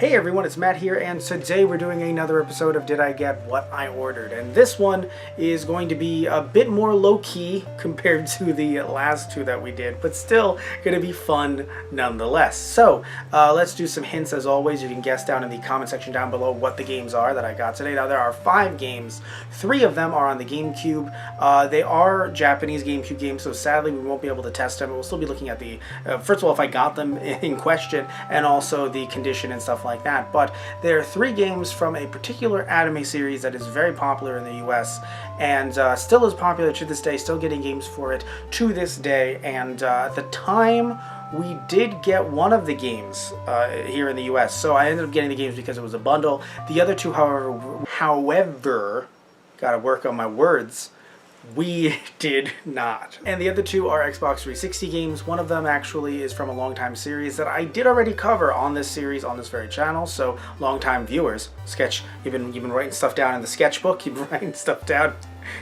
Hey everyone, it's Matt here, and today we're doing another episode of Did I Get What I Ordered? And this one is going to be a bit more low-key compared to the last two that we did, but still going to be fun nonetheless. So, let's do some hints as always. You can guess down in the comment section down below what the games are that I got today. Now, there are 5 games. 3 of them are on the Gamecube. They are Japanese Gamecube games, so sadly we won't be able to test them. We'll still be looking at the, first of all, if I got them in question, and also the condition and stuff like that. But there are 3 games from a particular anime series that is very popular in the US and still is popular to this day, still getting games for it to this day. And at the time, we did get one of the games here in the US, so I ended up getting the games because it was a bundle. The other 2, however, gotta work on my words, we did not. And the other 2 are Xbox 360 games. One of them actually is from a long-time series that I did already cover on this series on this very channel, so long-time viewers. You've been writing stuff down in the sketchbook, you've been writing stuff down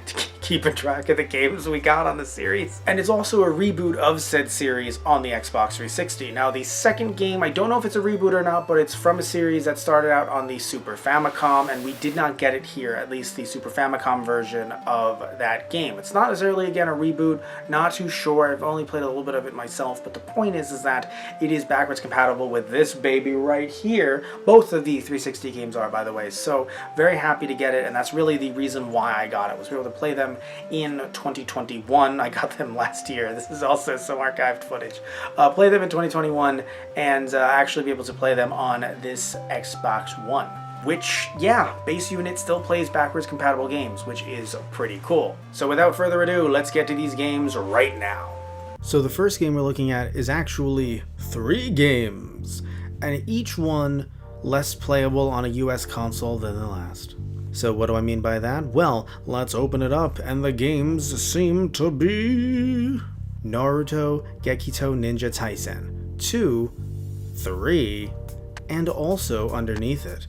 to keep track of the games we got on the series. And it's also a reboot of said series on the Xbox 360. Now, the second game, I don't know if it's a reboot or not, but it's from a series that started out on the Super Famicom, and we did not get it here, at least the Super Famicom version of that game. It's not necessarily, again, a reboot, not too sure. I've only played a little bit of it myself, but the point is that it is backwards compatible with this baby right here. Both of the 360 games are, by the way, so very happy to get it, and that's really the reason why I got it, was able to play them in 2021. I got them last year. This is also some archived footage. Play them in 2021 and actually be able to play them on this Xbox One. Which, yeah, base unit still plays backwards compatible games, which is pretty cool. So without further ado, let's get to these games right now. So the first game we're looking at is actually 3 games, and each one less playable on a US console than the last. So what do I mean by that? Well, let's open it up, and the games seem to be Naruto Gekito Ninja Taisen 2, 3, and also underneath it,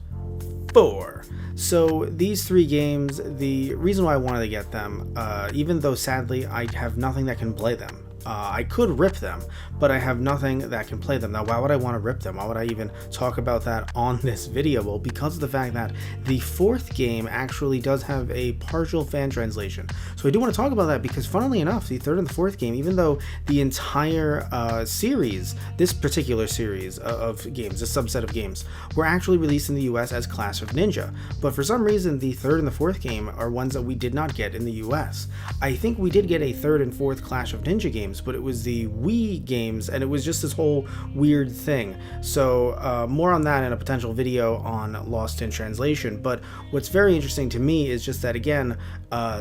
4. So these 3 games, the reason why I wanted to get them, even though sadly I have nothing that can play them. I could rip them, but I have nothing that can play them. Now, why would I want to rip them? Why would I even talk about that on this video? Well, because of the fact that the 4th game actually does have a partial fan translation. So I do want to talk about that because, funnily enough, the 3rd and the 4th game, even though the entire series, this particular series of games, this subset of games, were actually released in the US as Clash of Ninja. But for some reason, the 3rd and the 4th game are ones that we did not get in the US. I think we did get a 3rd and 4th Clash of Ninja game, but it was the Wii games, and it was just this whole weird thing. So more on that in a potential video on Lost in Translation. But what's very interesting to me is just that, again,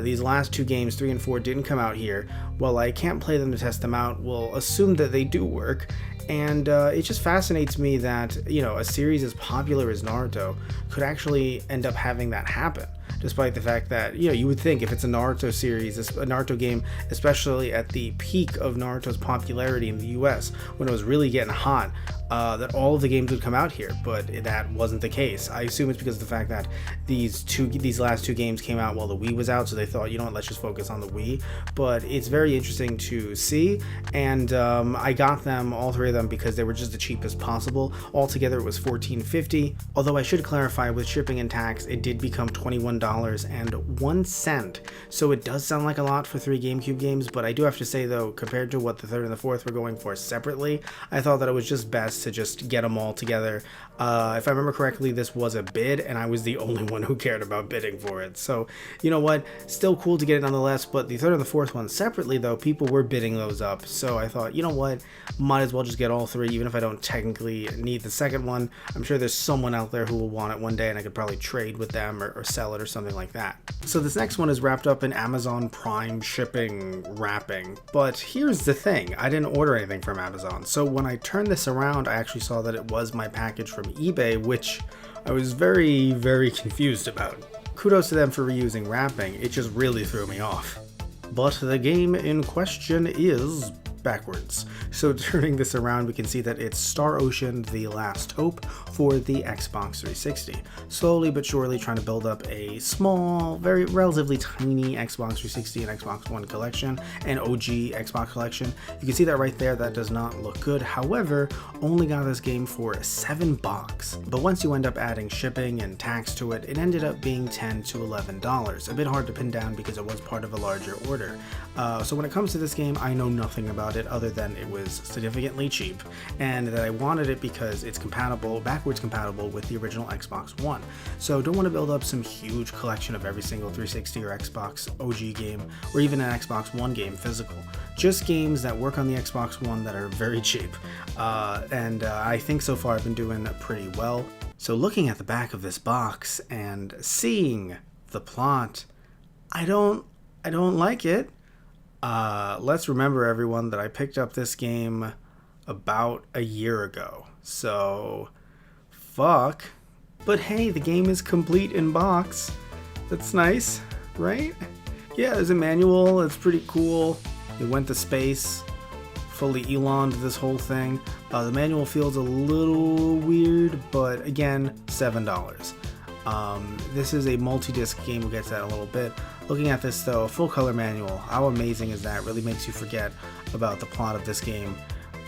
these last 2 games, 3 and 4, didn't come out here. Well, I can't play them to test them out. We'll assume that they do work. And it just fascinates me that, you know, a series as popular as Naruto could actually end up having that happen. Despite the fact that, you know, you would think if it's a Naruto series, a Naruto game, especially at the peak of Naruto's popularity in the US, when it was really getting hot, that all of the games would come out here, but that wasn't the case. I assume it's because of the fact that these last 2 games came out while the Wii was out, so they thought, you know what, let's just focus on the Wii. But it's very interesting to see, and I got them, all 3 of them, because they were just the cheapest possible. Altogether, it was $14.50, although I should clarify, with shipping and tax, it did become $21.01, so it does sound like a lot for 3 GameCube games, but I do have to say, though, compared to what the 3rd and the 4th were going for separately, I thought that it was just best to just get them all together. If I remember correctly, this was a bid, and I was the only one who cared about bidding for it. So, you know what? Still cool to get it nonetheless, but the 3rd and the 4th one separately, though, people were bidding those up. So I thought, you know what? Might as well just get all 3, even if I don't technically need the 2nd one. I'm sure there's someone out there who will want it one day, and I could probably trade with them or sell it or something like that. So this next one is wrapped up in Amazon Prime shipping wrapping. But here's the thing. I didn't order anything from Amazon. So when I turned this around, I actually saw that it was my package from eBay, which I was very, very confused about. Kudos to them for reusing wrapping, it just really threw me off. But the game in question is backwards. So turning this around, we can see that it's Star Ocean: The Last Hope for the Xbox 360. Slowly but surely trying to build up a small, very relatively tiny Xbox 360 and Xbox One collection, and OG Xbox collection. You can see that right there, that does not look good. However, only got this game for $7. But once you end up adding shipping and tax to it, it ended up being $10 to $11. A bit hard to pin down because it was part of a larger order. So when it comes to this game, I know nothing about it other than it was significantly cheap, and that I wanted it because it's compatible, backwards compatible with the original Xbox One. So don't want to build up some huge collection of every single 360 or Xbox OG game, or even an Xbox One game physical. Just games that work on the Xbox One that are very cheap. And I think so far I've been doing pretty well. So looking at the back of this box and seeing the plot, I don't like it. Let's remember, everyone, that I picked up this game about a year ago. So, fuck. But hey, the game is complete in box. That's nice, right? Yeah, there's a manual. It's pretty cool. It went to space. Fully Elon'd this whole thing. The manual feels a little weird, but again, $7. This is a multi-disc game. We'll get to that in a little bit. Looking at this though, a full color manual, how amazing is that? Really makes you forget about the plot of this game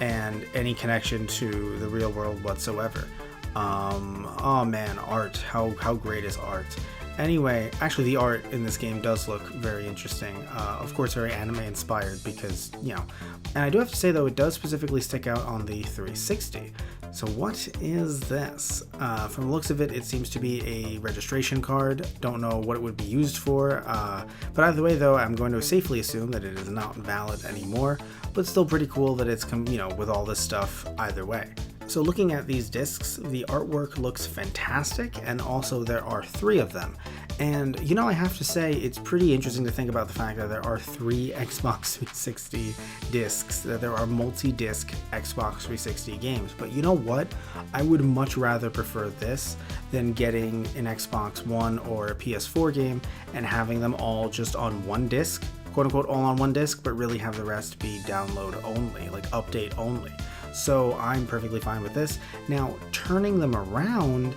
and any connection to the real world whatsoever. Oh man, art, how great is art? Anyway, actually the art in this game does look very interesting. Of course very anime inspired because, you know, and I do have to say though, it does specifically stick out on the 360. So what is this? From the looks of it, it seems to be a registration card. Don't know what it would be used for, but either way though, I'm going to safely assume that it is not valid anymore, but still pretty cool that it's, you know, with all this stuff either way. So looking at these discs, the artwork looks fantastic, and also there are 3 of them. And you know, I have to say, it's pretty interesting to think about the fact that there are 3 Xbox 360 discs, that there are multi-disc Xbox 360 games. But you know what? I would much rather prefer this than getting an Xbox One or a PS4 game and having them all just on one disc, quote unquote all on one disc, but really have the rest be download only, like update only. So I'm perfectly fine with this. Now, turning them around,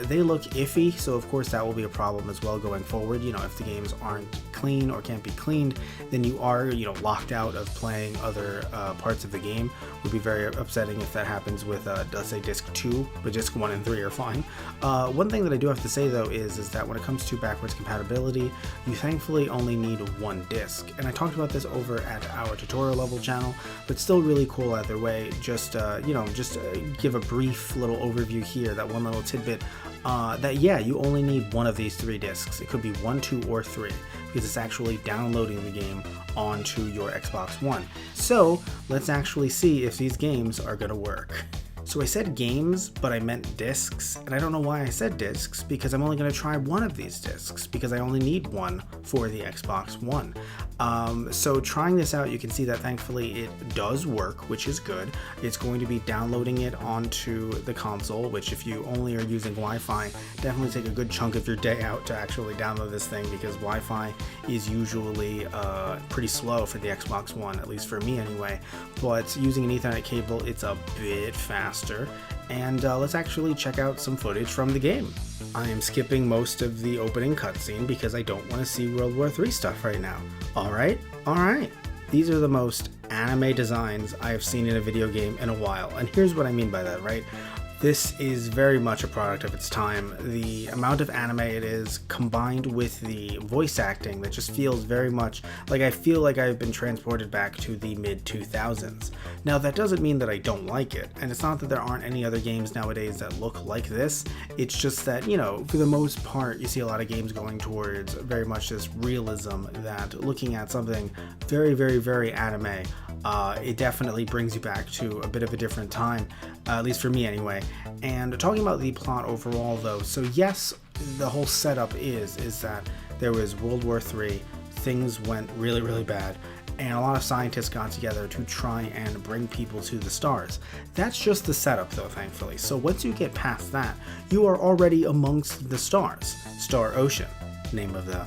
they look iffy, so of course that will be a problem as well going forward. You know, if the games aren't clean or can't be cleaned, then you are, you know, locked out of playing other parts of the game. Would be very upsetting if that happens with, let's say, disc 2, but disc 1 and 3 are fine. One thing that I do have to say though is that when it comes to backwards compatibility, you thankfully only need 1 disc. And I talked about this over at our tutorial level channel, but still really cool either way. Just, you know, just give a brief little overview here, that one little tidbit, that yeah, you only need 1 of these 3 discs. It could be 1, 2, or 3, because it's actually downloading the game onto your Xbox One. So let's actually see if these games are gonna work. So I said games, but I meant discs, and I don't know why I said discs, because I'm only going to try 1 of these discs, because I only need 1 for the Xbox One. So trying this out, you can see that thankfully it does work, which is good. It's going to be downloading it onto the console, which if you only are using Wi-Fi, definitely take a good chunk of your day out to actually download this thing, because Wi-Fi is usually pretty slow for the Xbox One, at least for me anyway. But using an Ethernet cable, it's a bit faster. And let's actually check out some footage from the game. I am skipping most of the opening cutscene because I don't want to see World War III stuff right now. Alright. These are the most anime designs I have seen in a video game in a while, and here's what I mean by that, right? This is very much a product of its time. The amount of anime it is, combined with the voice acting, that just feels very much like I feel like I've been transported back to the mid-2000s. Now, that doesn't mean that I don't like it, and it's not that there aren't any other games nowadays that look like this. It's just that, you know, for the most part, you see a lot of games going towards very much this realism, that looking at something very, very, very anime, it definitely brings you back to a bit of a different time, at least for me anyway. And talking about the plot overall though, so yes, the whole setup is that there was World War III, things went really, really bad, and a lot of scientists got together to try and bring people to the stars. That's just the setup though, thankfully. So once you get past that, you are already amongst the stars, Star Ocean. name of the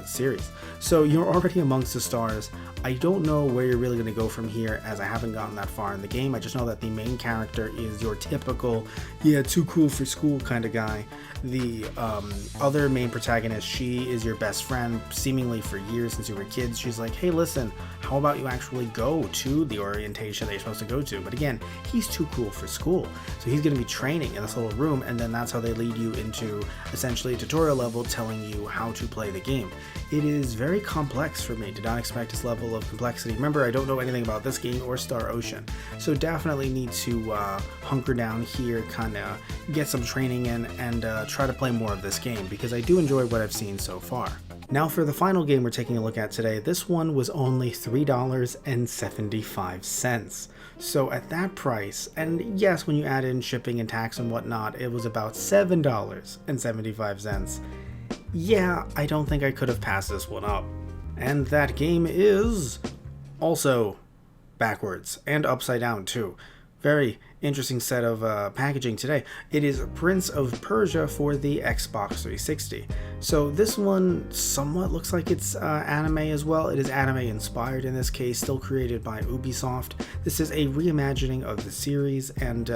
series. So you're already amongst the stars. I don't know where you're really going to go from here, as I haven't gotten that far in the game. I just know that the main character is your typical, yeah, too cool for school kind of guy. The other main protagonist, she is your best friend, seemingly for years since you were kids. She's like, hey, listen, how about you actually go to the orientation that you're supposed to go to? But again, he's too cool for school. So he's going to be training in this little room, and then that's how they lead you into essentially a tutorial level telling you how to play the game. It is very complex for me. Did not expect this level of complexity. Remember, I don't know anything about this game or Star Ocean, so definitely need to hunker down here, kind of get some training in, and try to play more of this game, because I do enjoy what I've seen so far. Now for the final game we're taking a look at today, this one was only $3.75. So at that price, and yes, when you add in shipping and tax and whatnot, it was about $7.75. Yeah, I don't think I could have passed this one up. And that game is also backwards and upside down too. Very interesting set of packaging today. It is Prince of Persia for the Xbox 360. So this one somewhat looks like it's anime as well. It is anime inspired in this case, still created by Ubisoft. This is a reimagining of the series, and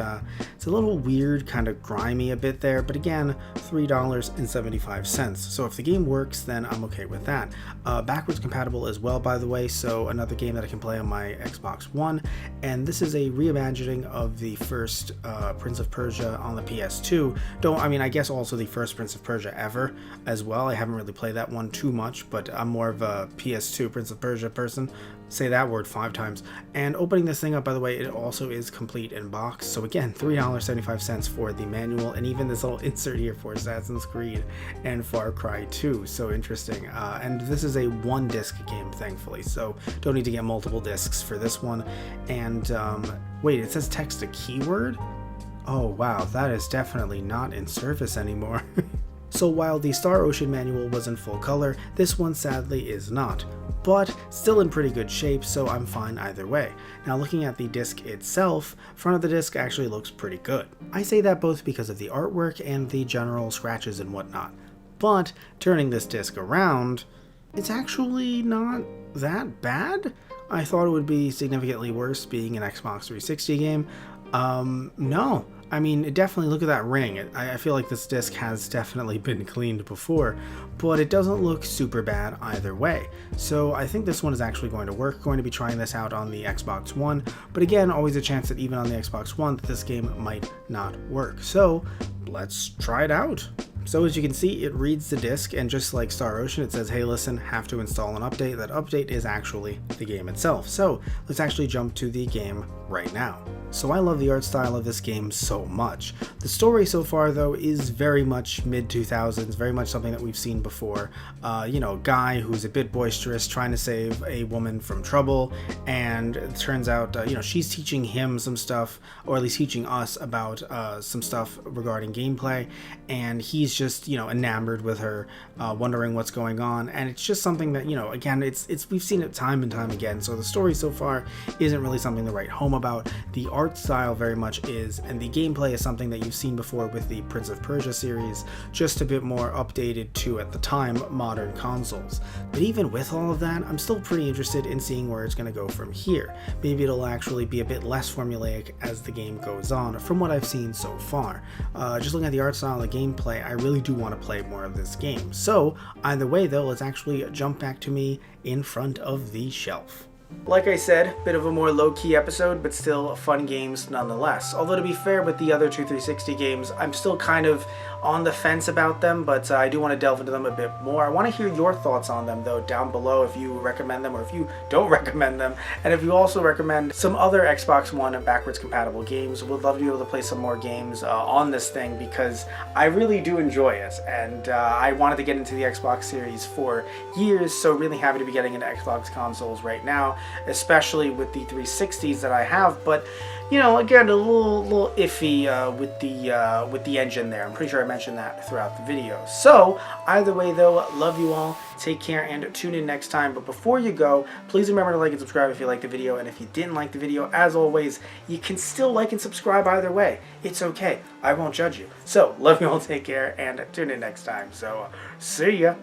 it's a little weird, kind of grimy a bit there, but again, $3.75. So if the game works, then I'm okay with that. Backwards compatible as well, by the way, so another game that I can play on my Xbox One, and this is a reimagining of the first Prince of Persia on the PS2. I guess also the first Prince of Persia ever as well. I haven't really played that one too much, but I'm more of a PS2 Prince of Persia person. Say that word 5 times. And opening this thing up, by the way, it also is complete in box. So again, $3.75 for the manual, and even this little insert here for Assassin's Creed and Far Cry 2. So interesting. And this is a 1-disc game, thankfully, so don't need to get multiple discs for this one. And wait, it says text a keyword? Oh wow, that is definitely not in service anymore. So while the Star Ocean manual was in full color, this one sadly is not, but still in pretty good shape, so I'm fine either way. Now looking at the disc itself, front of the disc actually looks pretty good. I say that both because of the artwork and the general scratches and whatnot, but turning this disc around, it's actually not that bad. I thought it would be significantly worse being an Xbox 360 game. No. I mean, definitely look at that ring. I feel like this disc has definitely been cleaned before, but it doesn't look super bad either way. So I think this one is actually going to work. Going to be trying this out on the Xbox One, but again, always a chance that even on the Xbox One that this game might not work. So let's try it out. So as you can see, it reads the disc, and just like Star Ocean, it says, hey listen, have to install an update. That update is actually the game itself. So let's actually jump to the game right now. So I love the art style of this game so much. The story so far though is very much mid-2000s, very much something that we've seen before. Guy who's a bit boisterous, trying to save a woman from trouble, and it turns out, she's teaching him some stuff, or at least teaching us about some stuff regarding gameplay, and he's just, enamored with her, wondering what's going on, and it's just something that, again, we've seen it time and time again, so the story so far isn't really something to write home about. The art style very much is, and the gameplay is something that you've seen before with the Prince of Persia series, just a bit more updated to, at the time, modern consoles. But even with all of that, I'm still pretty interested in seeing where it's going to go from here. Maybe it'll actually be a bit less formulaic as the game goes on, from what I've seen so far. Just looking at the art style and the gameplay, I really do want to play more of this game. So, either way though, let's actually jump back to me in front of the shelf. Like I said, bit of a more low-key episode, but still fun games nonetheless. Although to be fair, with the other two 360 games, I'm still kind of on the fence about them, but I do want to delve into them a bit more. I want to hear your thoughts on them though down below, if you recommend them or if you don't recommend them, and if you also recommend some other Xbox One backwards compatible games. We'd love to be able to play some more games on this thing, because I really do enjoy it, and I wanted to get into the Xbox series for years, so really happy to be getting into Xbox consoles right now. especially with the 360s that I have. But you know, again, a little iffy with the engine there. I'm pretty sure I mentioned that throughout the video. So either way though, love you all, take care, and tune in next time. But before you go, please remember to like and subscribe if you liked the video, and if you didn't like the video, as always, you can still like and subscribe either way. It's okay, I won't judge you. So love you all, take care, and tune in next time. So see ya.